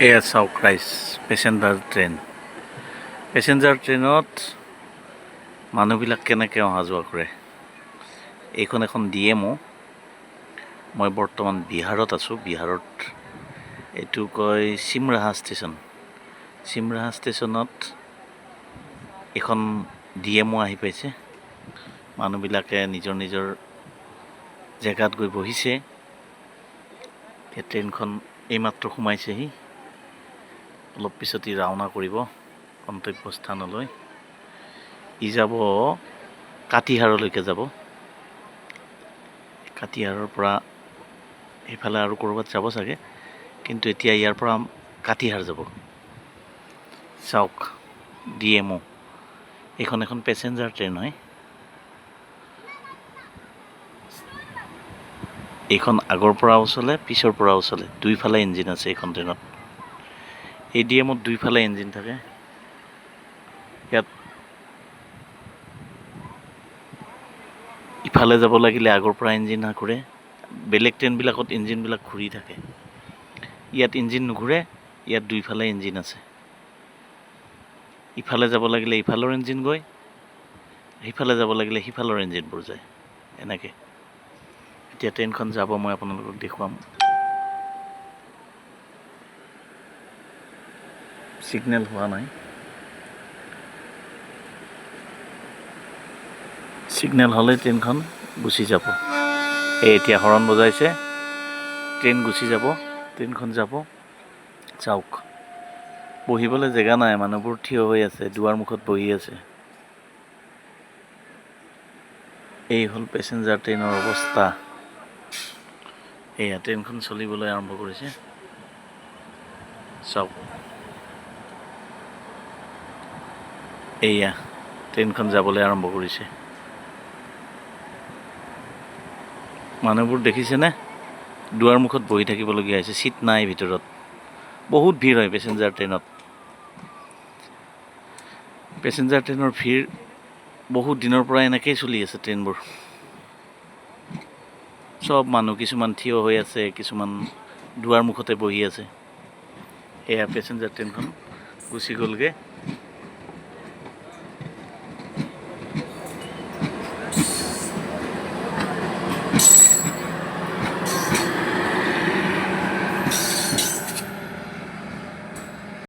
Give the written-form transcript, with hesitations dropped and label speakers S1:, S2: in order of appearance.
S1: এয়া চাওক ৰাইজ পেচেঞ্জাৰ ট্ৰেইনত মানুহবিলাক কেনেকৈ অহা যোৱা কৰে। এইখন এখন DMO। মই বৰ্তমান বিহাৰত আছোঁ। বিহাৰত এইটো কয় চিমৰাহা ষ্টেচন। চিমৰাহা ষ্টেচনত এখন DMO আহি পাইছে। মানুহবিলাকে নিজৰ নিজৰ জেগাত গৈ বহিছে। ট্ৰেইনখন এইমাত্ৰ সোমাইছেহি। অলপ পিছতে ৰাওনা কৰিব গন্তব্যস্থানলৈ। ই যাব কাটিহাৰলৈকে যাব। কাটিহাৰৰ পৰা সেইফালে আৰু ক'ৰবাত যাব চাগে, কিন্তু এতিয়া ইয়াৰ পৰা কাটিহাৰ যাব। চাওক DMO। এইখন এখন পেচেঞ্জাৰ ট্ৰেইন হয়। এইখন আগৰ পৰাও চলে, পিছৰ পৰাও চলে। দুইফালে ইঞ্জিন আছে এইখন ট্ৰেইনত। এই DMOত দুইফালে ইঞ্জিন থাকে। ইয়াত ইফালে যাব লাগিলে আগৰ পৰা ইঞ্জিন ঘূৰে। বেলেগ ট্ৰেইনবিলাকত ইঞ্জিনবিলাক ঘূৰি থাকে। ইয়াত ইঞ্জিন নুঘূৰে, ইয়াত দুইফালে ইঞ্জিন আছে। ইফালে যাব লাগিলে ইফালৰ ইঞ্জিন গৈ, সিফালে যাব লাগিলে সিফালৰ ইঞ্জিনবোৰ যায়। এনেকৈ এতিয়া ট্ৰেইনখন যাব, মই আপোনালোকক দেখুৱাম। ছিগনেল হোৱা নাই। ছিগনেল হ'লে ট্ৰেইনখন গুচি যাব। এতিয়া হৰণ বজাইছে, ট্ৰেইন গুচি যাব। ট্ৰেইনখন যাব। চাওক বহিবলৈ জেগা নাই, মানুহবোৰ থিয় হৈ আছে, দুৱাৰ মুখত বহি আছে। এই হ'ল পেচেঞ্জাৰ ট্ৰেইনৰ অৱস্থা। এয়া ট্ৰেইনখন চলিবলৈ আৰম্ভ কৰিছে। চাওক এয়া ট্ৰেইনখন যাবলৈ আৰম্ভ কৰিছে। মানুহবোৰ দেখিছেনে? দুৱাৰ মুখত বহি থাকিবলগীয়া হৈছে, ছিট নাই ভিতৰত। বহুত ভিৰ হয় পেচেঞ্জাৰ ট্ৰেইনত। পেচেঞ্জাৰ ট্ৰেইনৰ ভিৰ বহুত দিনৰ পৰা এনেকেই চলি আছে। ট্ৰেইনবোৰ চব মানুহ, কিছুমান থিয় হৈ আছে, কিছুমান দুৱাৰ মুখতে বহি আছে। এয়া পেচেঞ্জাৰ ট্ৰেইনখন গুচি গ'লগৈ।